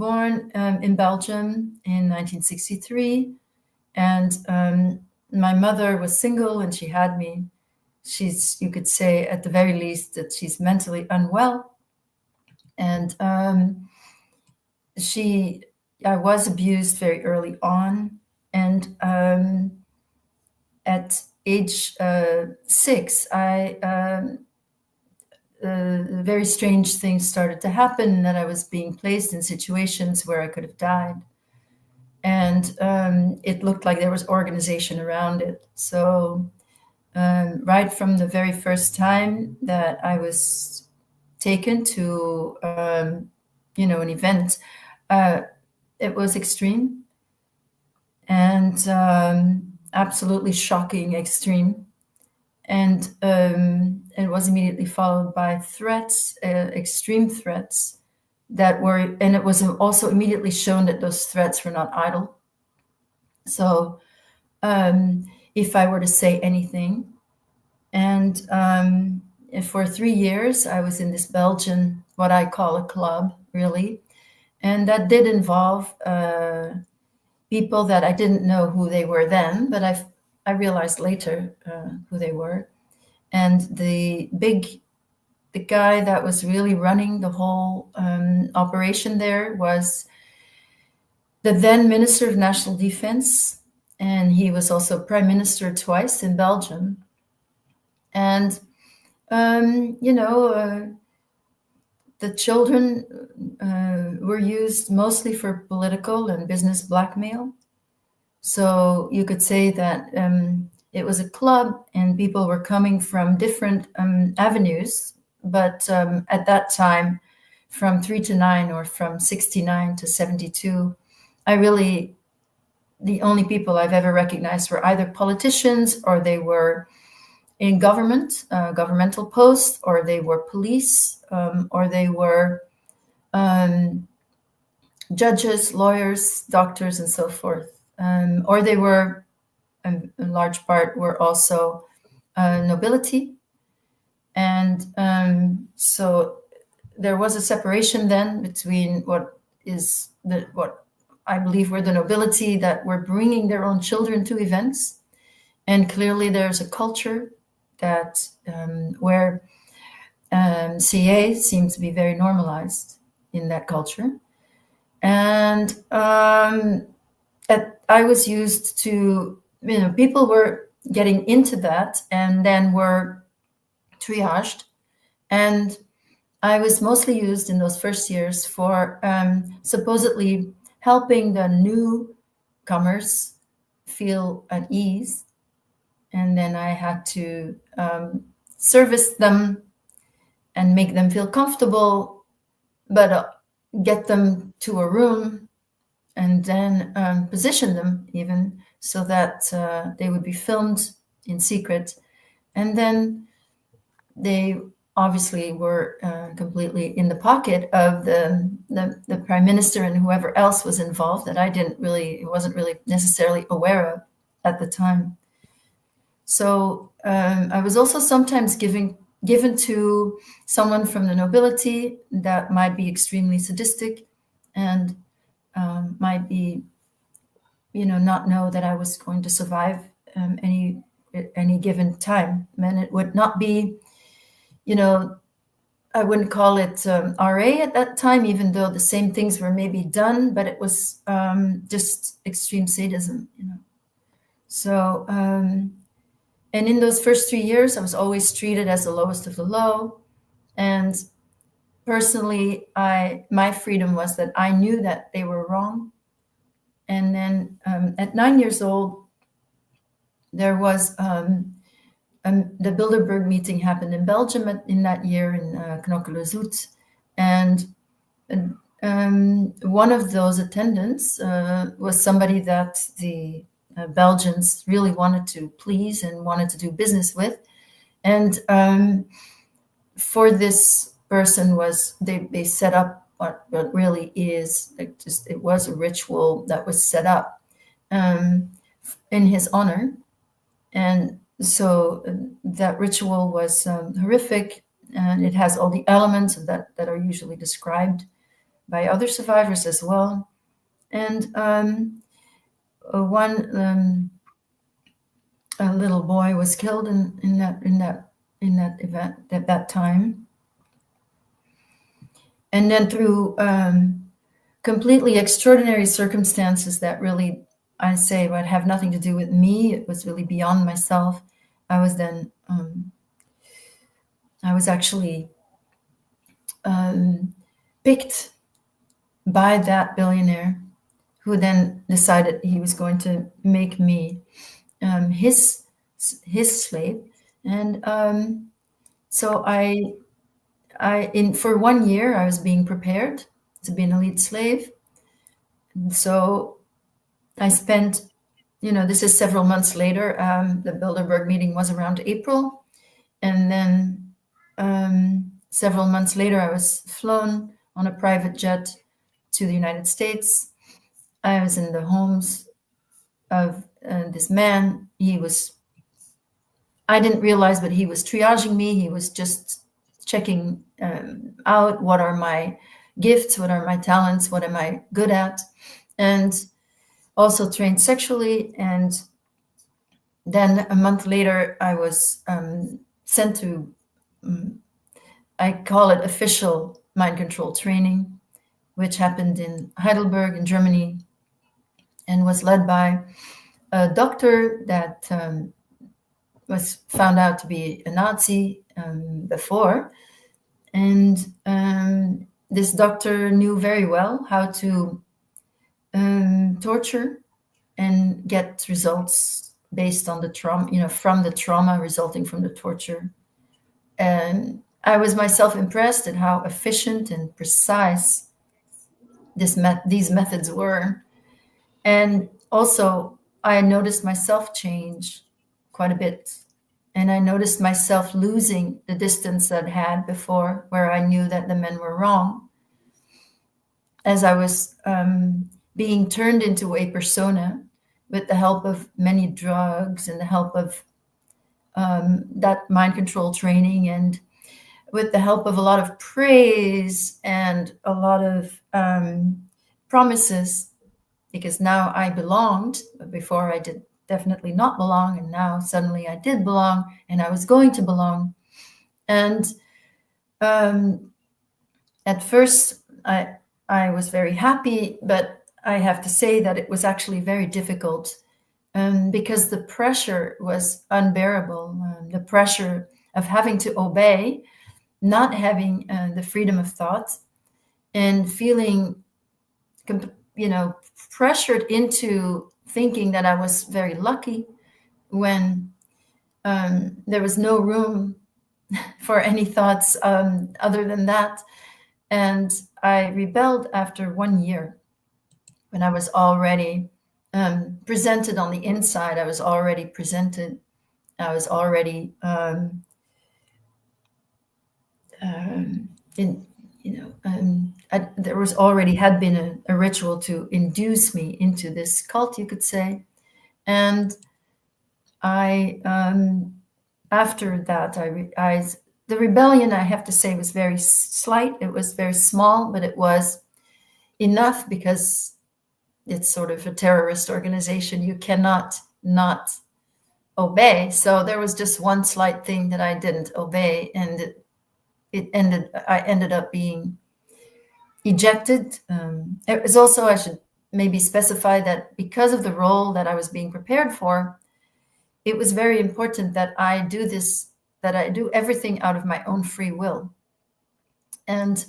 born in Belgium in 1963, and my mother was single and she had me. She's, you could say, at the very least, that she's mentally unwell. And I was abused very early on. And at age 6, very strange things started to happen, that I was being placed in situations where I could have died. And it looked like there was organization around it. So right from the very first time that I was taken to, an event, it was extreme and absolutely shocking, extreme. And it was immediately followed by threats, extreme threats that were, and it was also immediately shown that those threats were not idle. So if I were to say anything, and for 3 years, I was in this Belgian, what I call a club, really. And that did involve people that I didn't know who they were then, but I realized later who they were. And the guy that was really running the whole operation there was the then Minister of National Defense, and he was also Prime Minister twice in Belgium. And, the children were used mostly for political and business blackmail. So you could say that it was a club and people were coming from different avenues. But at that time, from 3 to 9 or from 69 to 72, the only people I've ever recognized were either politicians, or they were in government, governmental posts, or they were police, or they were judges, lawyers, doctors, and so forth. Or they were, in large part, were also nobility. And so there was a separation then between what I believe were the nobility that were bringing their own children to events. And clearly there's a culture that where CA seems to be very normalized in that culture. And I was used to, people were getting into that and then were triaged. And I was mostly used in those first years for supposedly helping the newcomers feel at ease. And then I had to service them and make them feel comfortable, but get them to a room and then position them even so that they would be filmed in secret. And then they obviously were completely in the pocket of the prime minister and whoever else was involved that I wasn't really necessarily aware of at the time. So I was also sometimes given to someone from the nobility that might be extremely sadistic and might be, not know that I was going to survive any given time. And it would not be, I wouldn't call it RA at that time, even though the same things were maybe done, but it was just extreme sadism, So, and in those first 3 years, I was always treated as the lowest of the low. And personally, my freedom was that I knew that they were wrong. And then at 9 years old, there was the Bilderberg meeting happened in Belgium in that year in Knokke-le-Zoet. And one of those attendants was somebody that the Belgians really wanted to please and wanted to do business with. And for this person they set up what really is it was a ritual that was set up in his honor. And so that ritual was horrific, and it has all the elements of that are usually described by other survivors as well. And one a little boy was killed in that event at that time. And then through completely extraordinary circumstances that really, I say, would have nothing to do with me. It was really beyond myself. I was then, I was actually picked by that billionaire, who then decided he was going to make me his slave. And so for 1 year, I was being prepared to be an elite slave. So I spent, this is several months later. The Bilderberg meeting was around April. And then several months later, I was flown on a private jet to the United States. I was in the homes of this man. I didn't realize, but he was triaging me. He was just checking out what are my gifts, what are my talents, what am I good at, and also trained sexually. And then a month later, I was sent to, I call it official mind control training, which happened in Heidelberg in Germany and was led by a doctor that was found out to be a Nazi before. And this doctor knew very well how to torture and get results based on the trauma, from the trauma resulting from the torture. And I was myself impressed at how efficient and precise these methods were. And also, I noticed myself change quite a bit. And I noticed myself losing the distance that I had before, where I knew that the men were wrong, as I was being turned into a persona with the help of many drugs and the help of that mind control training, and with the help of a lot of praise and a lot of promises, because now I belonged, but before I did definitely not belong, and now suddenly I did belong, and I was going to belong. And at first I was very happy, but I have to say that it was actually very difficult, because the pressure was unbearable. The pressure of having to obey, not having the freedom of thought, and feeling pressured into thinking that I was very lucky when there was no room for any thoughts other than that. And I rebelled after 1 year, when I was already presented on the inside. I was already presented. I was already there was already had been a ritual to induce me into this cult, you could say. And I after that, the rebellion, I have to say, was very slight. It was very small, but it was enough, because it's sort of a terrorist organization. You cannot not obey. So there was just one slight thing that I didn't obey, and I ended up being ejected. It was also, I should maybe specify that because of the role that I was being prepared for, it was very important that I do everything out of my own free will. And,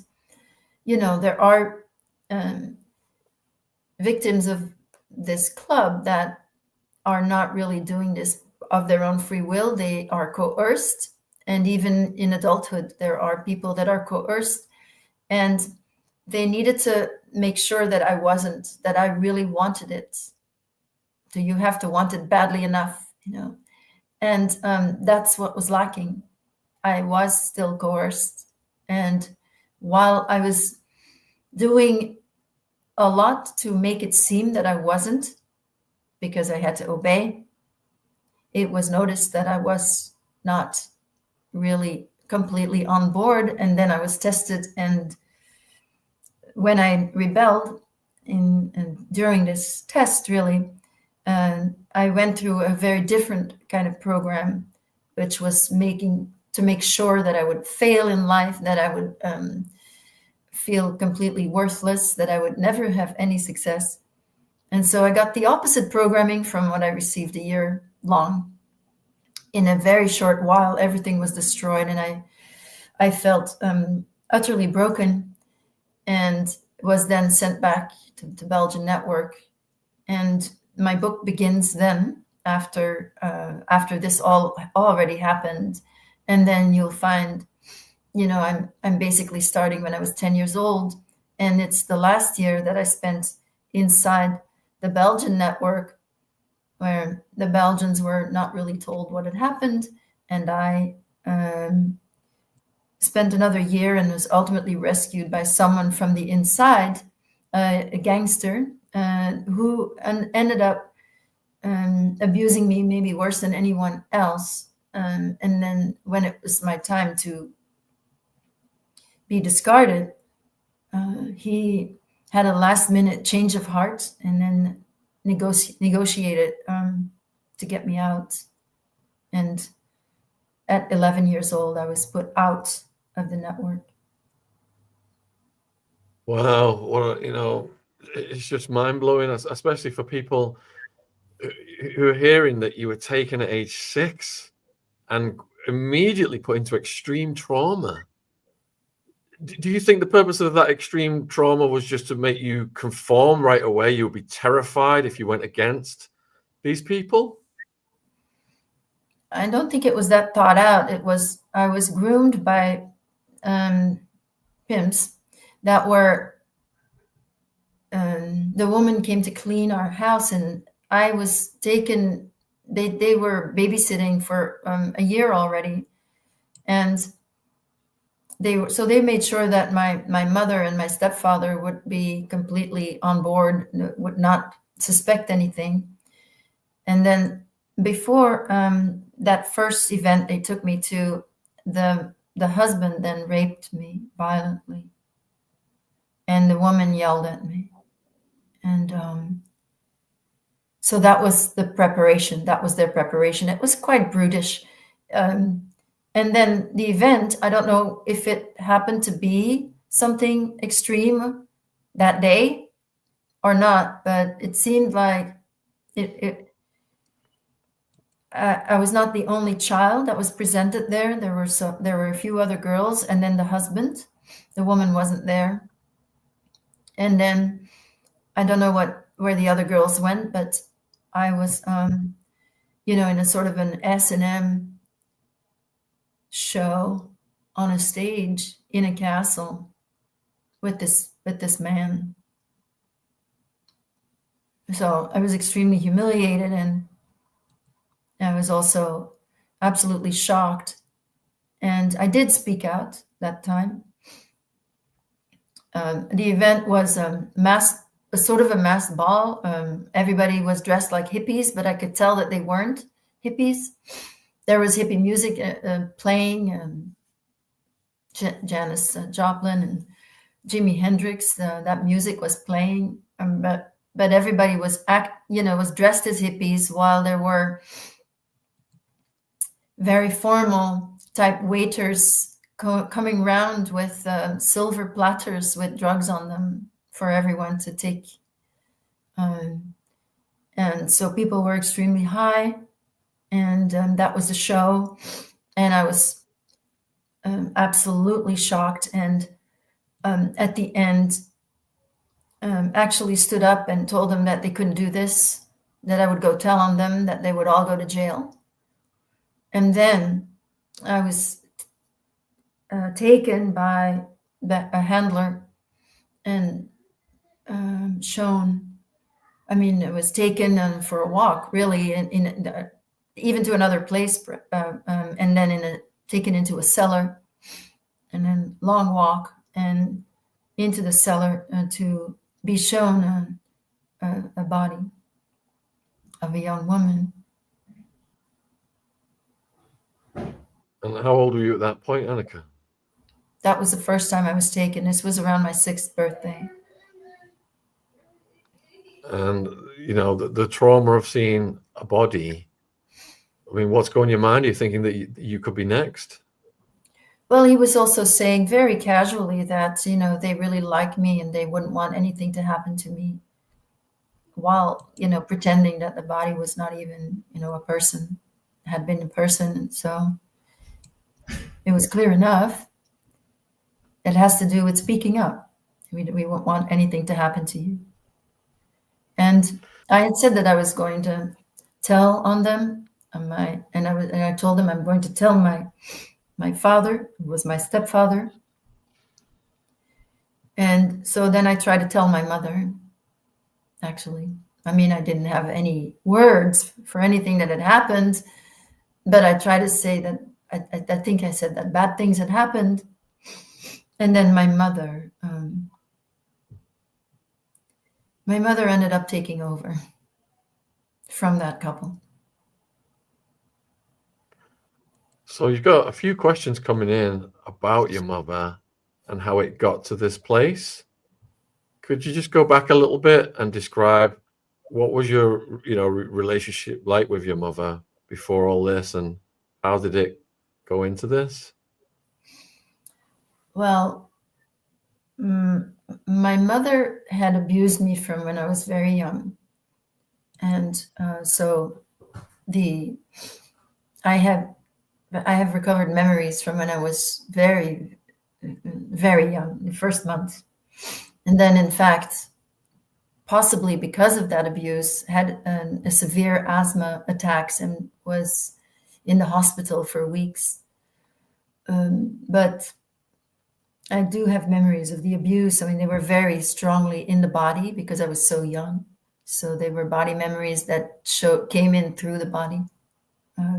there are victims of this club that are not really doing this of their own free will. They are coerced. And even in adulthood, there are people that are coerced, and they needed to make sure that I really wanted it. So you have to want it badly enough, and that's what was lacking. I was still coerced. And while I was doing a lot to make it seem that I wasn't, because I had to obey, it was noticed that I was not really completely on board. And then I was tested, and when I rebelled during this test, really, I went through a very different kind of program, which was to make sure that I would fail in life, that I would feel completely worthless, that I would never have any success. And so I got the opposite programming from what I received a year long. In a very short while, everything was destroyed, and I felt utterly broken, and was then sent back to Belgian network. And my book begins then, after this all already happened. And then you'll find, I'm basically starting when I was 10 years old, and it's the last year that I spent inside the Belgian network, where the Belgians were not really told what had happened, and I spent another year and was ultimately rescued by someone from the inside, a gangster, who ended up abusing me maybe worse than anyone else. And then when it was my time to be discarded, he had a last-minute change of heart and then negotiated to get me out. And at 11 years old, I was put out of the network. Wow. Well, it's just mind-blowing, especially for people who are hearing that you were taken at age 6 and immediately put into extreme trauma. Do you think the purpose of that extreme trauma was just to make you conform right away? You would be terrified if you went against these people? I don't think it was that thought out. I was groomed by pimps that were, the woman came to clean our house, and I was taken, they were babysitting for a year already. And they made sure that my mother and my stepfather would be completely on board, would not suspect anything. And then before that first event they took me to, the husband then raped me violently, and the woman yelled at me. And so that was the preparation. That was their preparation. It was quite brutish. And then the event, I don't know if it happened to be something extreme that day or not, but it seemed like I was not the only child that was presented there. There were a few other girls, and then the husband. The woman wasn't there. And then I don't know where the other girls went, but I was, in a sort of an S&M show on a stage in a castle with this man. So I was extremely humiliated, and I was also absolutely shocked. And I did speak out that time. The event was a sort of a masked ball. Everybody was dressed like hippies, but I could tell that they weren't hippies. There was hippie music playing, Janis Joplin and Jimi Hendrix. That music was playing, but everybody was dressed as hippies, while there were very formal type waiters coming round with silver platters with drugs on them for everyone to take. And so people were extremely high, and that was the show. And I was absolutely shocked. And at the end, actually stood up and told them that they couldn't do this, that I would go tell on them, that they would all go to jail. And then I was taken by a handler and Shaun. I mean, it was taken for a walk, really, even to another place, and then taken into a cellar, and then long walk and into the cellar to be shown a body of a young woman. And how old were you at that point, Anneke? that was the first time I was taken. This was around my 6th birthday. And the trauma of seeing a body. I mean, what's going in your mind? Are you thinking that you could be next? Well, he was also saying very casually that, they really like me and they wouldn't want anything to happen to me, while, pretending that the body was not even, a person, had been a person. So it was clear enough. It has to do with speaking up. We won't want anything to happen to you. And I had said that I was going to tell on them, and I told them I'm going to tell my father, who was my stepfather. And so then I tried to tell my mother, actually. I mean, I didn't have any words for anything that had happened, but I tried to say that I think I said that bad things had happened. And then my mother ended up taking over from that couple. So you've got a few questions coming in about your mother and how it got to this place. Could you just go back a little bit and describe what was your relationship like with your mother before all this, and how did it go into this? Well, my mother had abused me from when I was very young, and so I have recovered memories from when I was very, very young, the first month, and then in fact, possibly because of that abuse, had a severe asthma attacks and was in the hospital for weeks. But I do have memories of the abuse. I mean, they were very strongly in the body because I was so young. So they were body memories that came in through the body.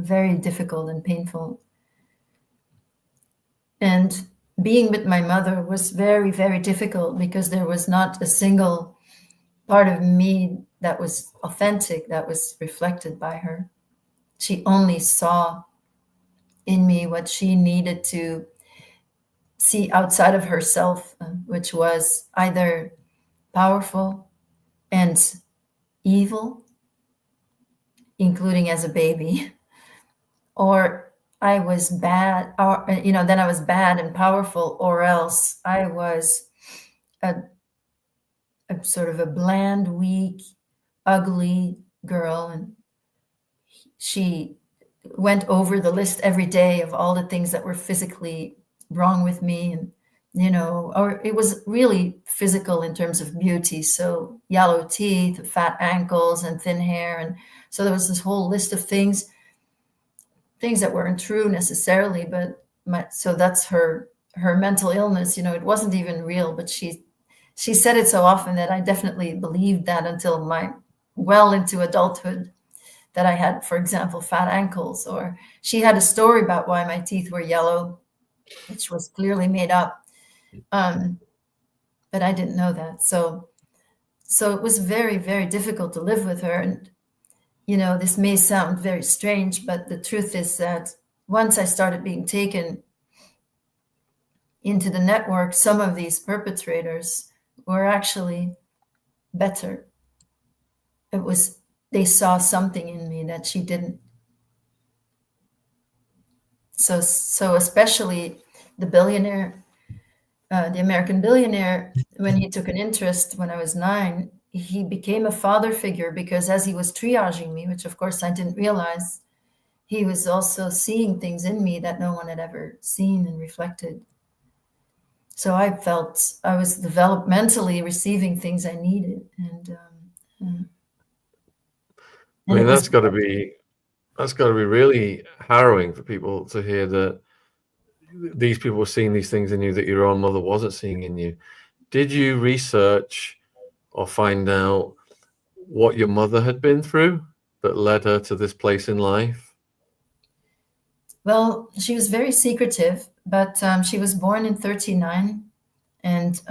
Very difficult and painful. And being with my mother was very, very difficult because there was not a single part of me that was authentic, that was reflected by her. She only saw in me what she needed to see outside of herself, which was either powerful and evil, including as a baby, or I was bad, or then I was bad and powerful, or else I was a sort of a bland, weak, ugly girl. And she went over the list every day of all the things that were physically wrong with me, and or it was really physical in terms of beauty. So yellow teeth, fat ankles, and thin hair. And so there was this whole list of things that weren't true necessarily, but so that's her mental illness. It wasn't even real, but she said it so often that I definitely believed that until well into adulthood, that I had, for example, fat ankles. Or she had a story about why my teeth were yellow, which was clearly made up. But I didn't know that. So it was very, very difficult to live with her. And, this may sound very strange, but the truth is that once I started being taken into the network, some of these perpetrators were actually better. They saw something in me that she didn't. So especially the billionaire, the American billionaire, when he took an interest when I was 9, he became a father figure because as he was triaging me, which of course I didn't realize, he was also seeing things in me that no one had ever seen and reflected. So I felt I was developmentally receiving things I needed. And I mean, that's got to be really harrowing for people to hear that these people were seeing these things in you that your own mother wasn't seeing in you. Did you research or find out what your mother had been through that led her to this place in life? Well, she was very secretive, but she was born in 1939, and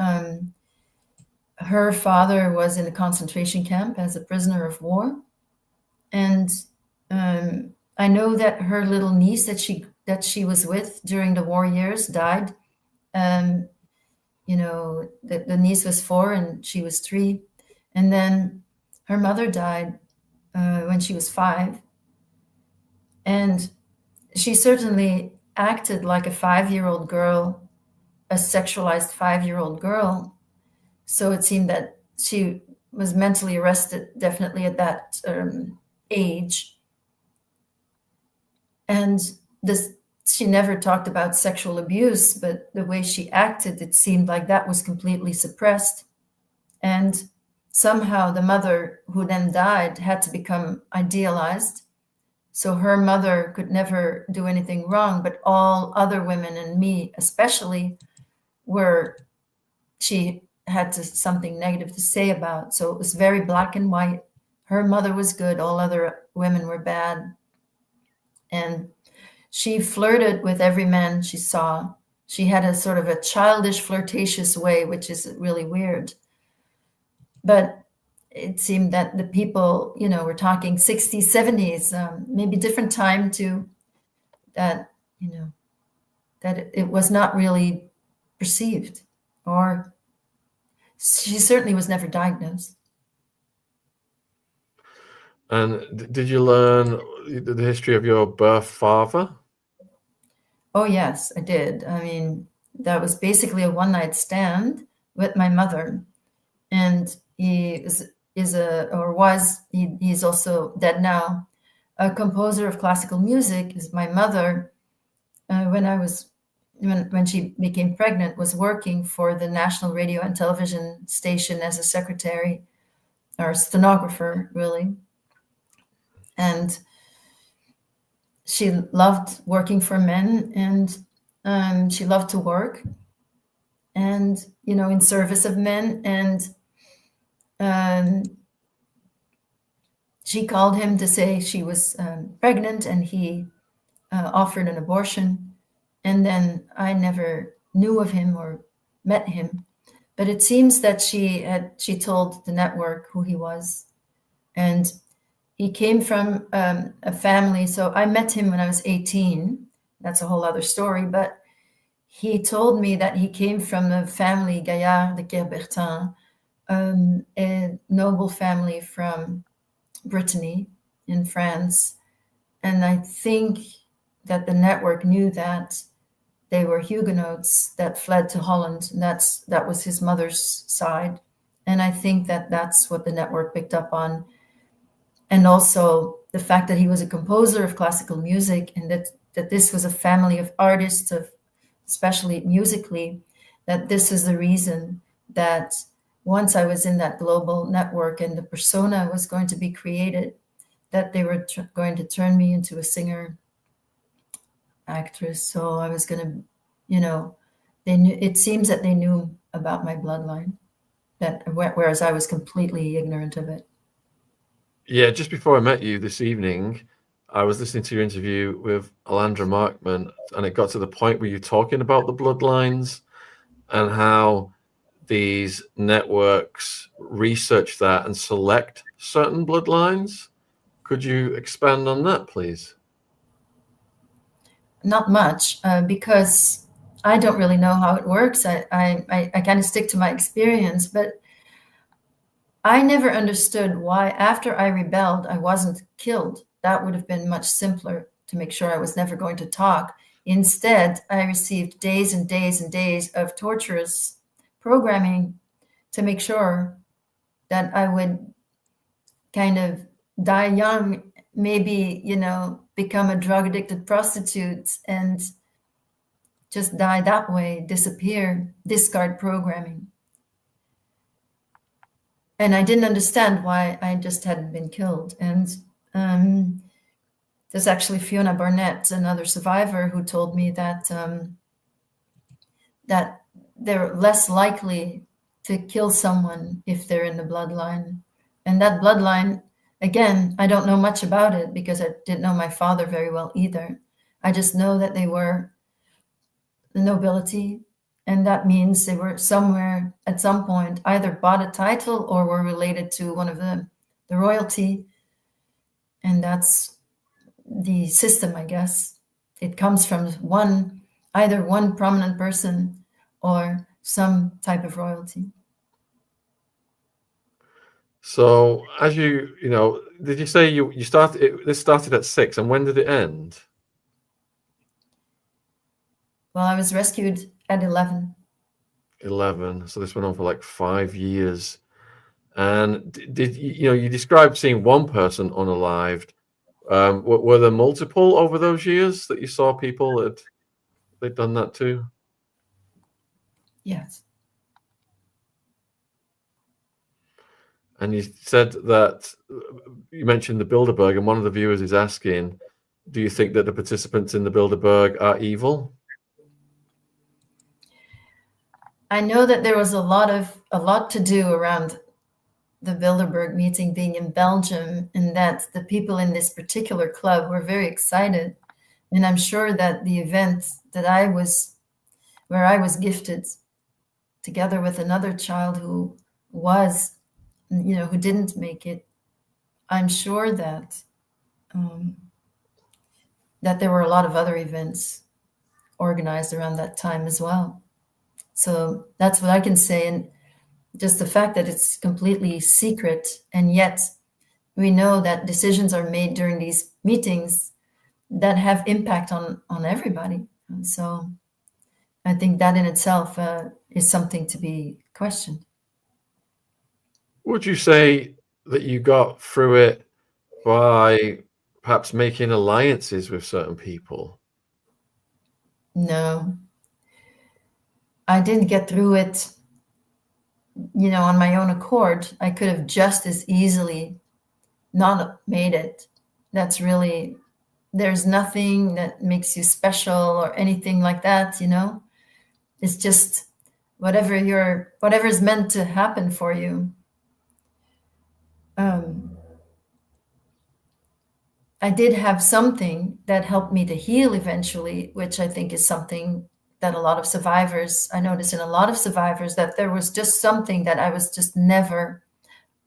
her father was in a concentration camp as a prisoner of war. And I know that her little niece that she was with during the war years died The niece was 4 and she was 3. And then her mother died when she was 5. And she certainly acted like a 5-year-old girl, a sexualized 5-year-old girl. So it seemed that she was mentally arrested, definitely at that age. And she never talked about sexual abuse, but the way she acted, it seemed like that was completely suppressed. And somehow the mother who then died had to become idealized. So her mother could never do anything wrong, but all other women, and me especially, she had something negative to say about. So it was very black and white. Her mother was good, all other women were bad. And she flirted with every man she saw. She had a sort of a childish, flirtatious way, which is really weird. But it seemed that the people, we're talking 60s, 70s, maybe different time too, that, that it was not really perceived, or she certainly was never diagnosed. And did you learn the history of your birth father? Oh, yes, I did. I mean, that was basically a one-night stand with my mother. And he's also dead now, a composer of classical music. Is my mother, when she became pregnant, was working for the National Radio and Television Station as a secretary or stenographer, really. And she loved working for men, and she loved to work, and in service of men. And she called him to say she was pregnant, and he offered an abortion. And then I never knew of him or met him, but it seems that she told the network who he was, and he came from a family. So I met him when I was 18. That's a whole other story. But he told me that he came from the family Gaillard de Kerbertin, a noble family from Brittany in France. And I think that the network knew that they were Huguenots that fled to Holland. And that was his mother's side. And I think that that's what the network picked up on. And also the fact that he was a composer of classical music, and that this was a family of artists, especially musically, that this is the reason that once I was in that global network and the persona was going to be created, that they were going to turn me into a singer, actress. So I was going to, they knew. It seems that they knew about my bloodline, whereas I was completely ignorant of it. Yeah, just before I met you this evening, I was listening to your interview with Alandra Markman, and it got to the point where you're talking about the bloodlines and how these networks research that and select certain bloodlines. Could you expand on that, please? Not much, because I don't really know how it works. I kind of stick to my experience, but I never understood why, after I rebelled, I wasn't killed. That would have been much simpler to make sure I was never going to talk. Instead, I received days and days and days of torturous programming to make sure that I would kind of die young, maybe, become a drug-addicted prostitute and just die that way, disappear, discard programming. And I didn't understand why I just hadn't been killed. And there's actually Fiona Barnett, another survivor, who told me that that they're less likely to kill someone if they're in the bloodline. And that bloodline, again, I don't know much about it because I didn't know my father very well either. I just know that they were the nobility, and that means they were somewhere at some point either bought a title or were related to one of the royalty. And that's the system, I guess. It comes from either one prominent person or some type of royalty. So as you know, did you say you started, this started at 6, and when did it end? Well, I was rescued at 11. 11. So this went on for like 5 years. And did you described seeing one person unalived. Were there multiple over those years that you saw people that they'd done that too? Yes. And you said that you mentioned the Bilderberg, and one of the viewers is asking, do you think that the participants in the Bilderberg are evil? I know that there was a lot to do around the Bilderberg meeting being in Belgium, and that the people in this particular club were very excited. And I'm sure that the event that where I was gifted together with another child who was, who didn't make it, I'm sure that that there were a lot of other events organized around that time as well. So that's what I can say. And just the fact that it's completely secret, and yet we know that decisions are made during these meetings that have impact on everybody. And so I think that in itself is something to be questioned. Would you say that you got through it by perhaps making alliances with certain people? No, I didn't get through it, on my own accord. I could have just as easily not made it. That's really, there's nothing that makes you special or anything like that, It's just whatever's meant to happen for you. I did have something that helped me to heal eventually, which I think is something that a lot of survivors, I noticed in a lot of survivors, that there was just something that I was just never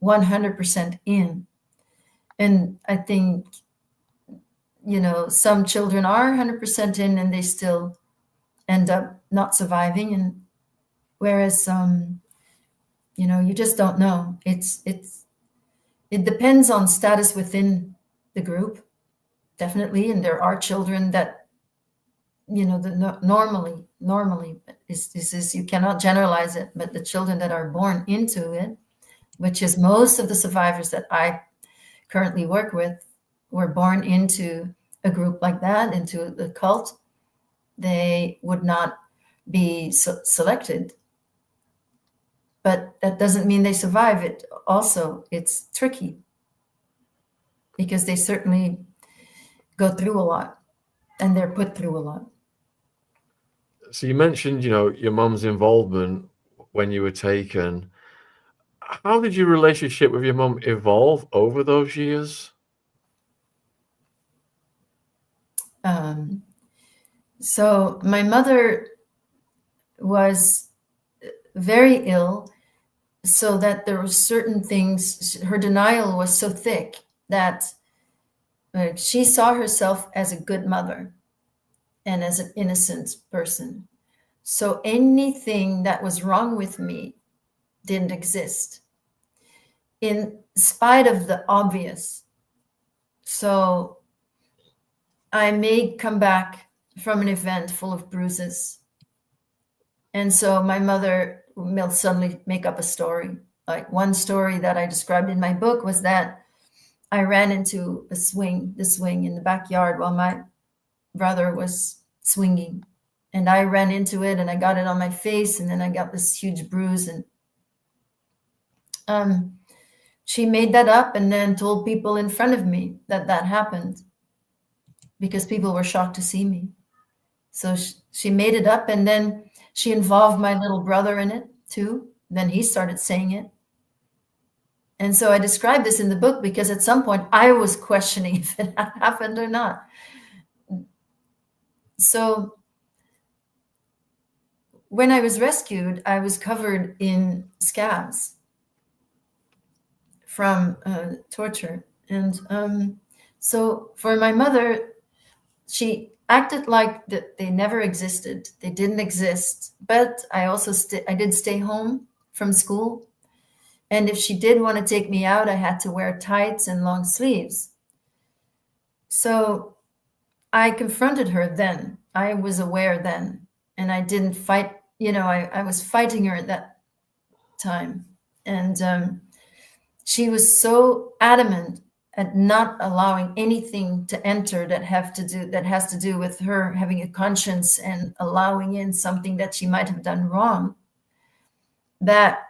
100% in. And I think, some children are 100% in and they still end up not surviving. And whereas, you just don't know. It depends on status within the group, definitely. And there are children that, normally is you cannot generalize it, but the children that are born into it, which is most of the survivors that I currently work with, were born into a group like that, into the cult. They would not be selected, but that doesn't mean they survive it. Also, it's tricky because they certainly go through a lot and they're put through a lot. So you mentioned, your mum's involvement when you were taken. How did your relationship with your mum evolve over those years? So my mother was very ill, so that there were certain things, her denial was so thick that she saw herself as a good mother and as an innocent person. So anything that was wrong with me didn't exist, in spite of the obvious. So I may come back from an event full of bruises. And so my mother will suddenly make up a story. Like one story that I described in my book was that I ran into the swing in the backyard while my brother was swinging. And I ran into it and I got it on my face, and then I got this huge bruise. And she made that up and then told people in front of me that happened because people were shocked to see me. So she made it up, and then she involved my little brother in it too. Then he started saying it. And so I described this in the book because at some point I was questioning if it had happened or not. So when I was rescued, I was covered in scabs from torture. And so for my mother, she acted like that they never existed. They didn't exist. But I also I did stay home from school. And if she did want to take me out, I had to wear tights and long sleeves. So I confronted her then. I was aware then. And I didn't fight. I was fighting her at that time. And she was so adamant at not allowing anything to enter that has to do with her having a conscience and allowing in something that she might have done wrong, that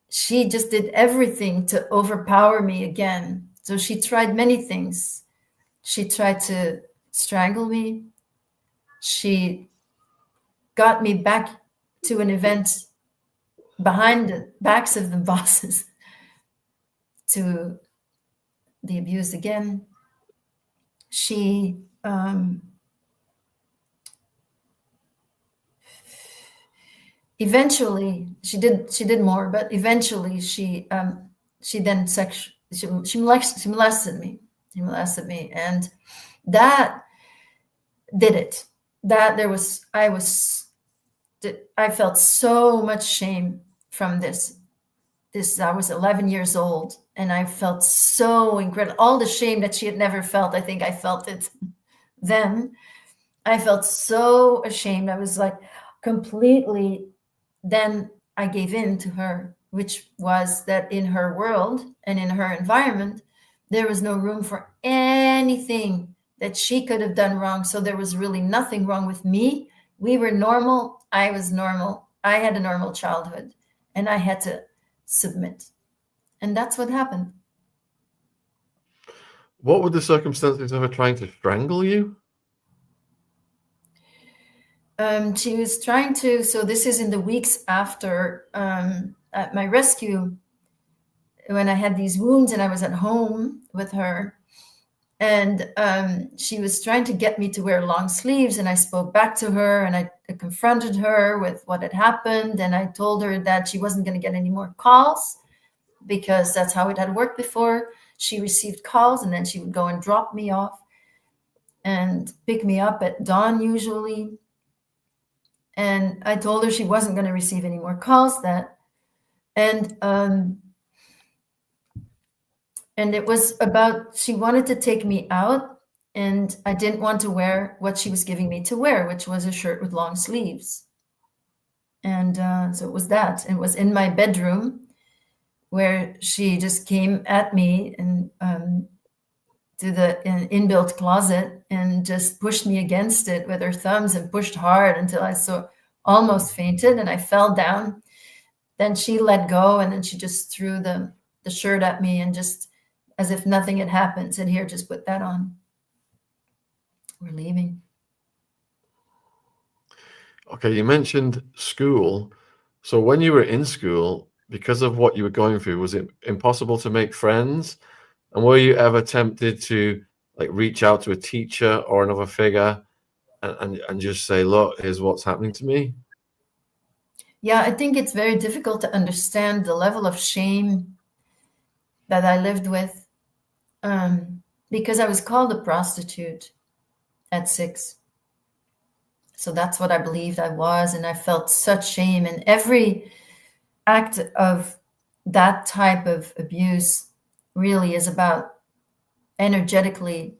she just did everything to overpower me again. So she tried many things. She tried to strangle me. She got me back to an event behind the backs of the bosses to the abuse again. She eventually she did more, but eventually she then she molested me. She molested me, and that did it. That I felt so much shame from this. I was 11 years old, and I felt so incredible. All the shame that she had never felt, I think I felt it then. I felt so ashamed. I was like completely, then I gave in to her, which was that in her world and in her environment, there was no room for anything that she could have done wrong. So there was really nothing wrong with me. We were normal. I was normal. I had a normal childhood, and I had to submit. And that's what happened. What were the circumstances of her trying to strangle you? She was trying to, so this is in the weeks after at my rescue, when I had these wounds and I was at home with her. And she was trying to get me to wear long sleeves. And I spoke back to her, and I confronted her with what had happened. And I told her that she wasn't going to get any more calls, because that's how it had worked before. She received calls, and then she would go and drop me off and pick me up at dawn usually. And I told her she wasn't going to receive any more calls. And it was about, she wanted to take me out, and I didn't want to wear what she was giving me to wear, which was a shirt with long sleeves. And so it was that. It was in my bedroom, where she just came at me and to the inbuilt closet and just pushed me against it with her thumbs and pushed hard until I almost fainted, and I fell down. Then she let go, and then she just threw the shirt at me, and just as if nothing had happened, said, "Here, just put that on. We're leaving." Okay, you mentioned school. So when you were in school, because of what you were going through, was it impossible to make friends? And were you ever tempted to like reach out to a teacher or another figure and just say, look, here's what's happening to me? Yeah, I think it's very difficult to understand the level of shame that I lived with, because I was called a prostitute at 6. So that's what I believed I was. And I felt such shame. And every act of that type of abuse really is about energetically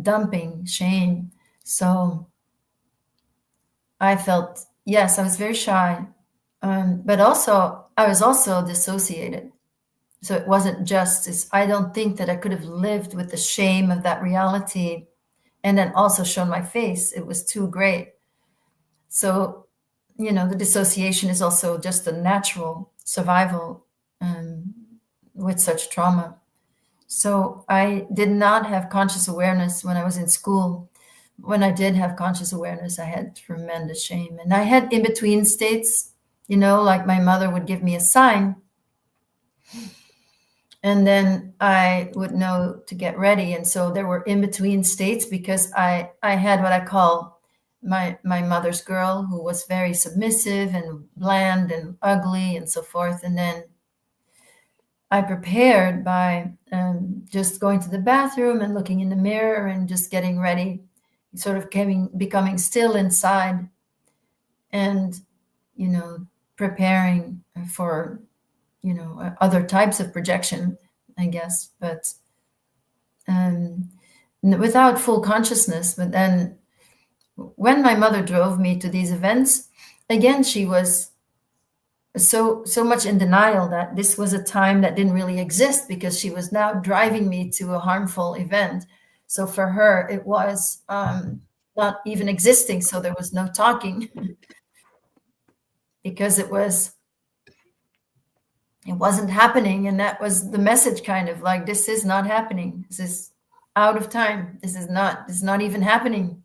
dumping shame. So I felt, yes, I was very shy, but also I was also dissociated. So it wasn't justice. I don't think that I could have lived with the shame of that reality and then also shown my face. It was too great. So, the dissociation is also just a natural survival with such trauma. So I did not have conscious awareness when I was in school. When I did have conscious awareness, I had tremendous shame. And I had in-between states, like my mother would give me a sign, and then I would know to get ready. And so there were in-between states, because I had what I call my mother's girl, who was very submissive and bland and ugly and so forth. And then I prepared by just going to the bathroom and looking in the mirror and just getting ready, sort of becoming still inside, and preparing for other types of projection, I guess, but without full consciousness. But then when my mother drove me to these events, again, she was so much in denial that this was a time that didn't really exist, because she was now driving me to a harmful event. So for her, it was not even existing. So there was no talking because it wasn't happening. And that was the message, kind of like, this is not happening. This is out of time. This is not even happening.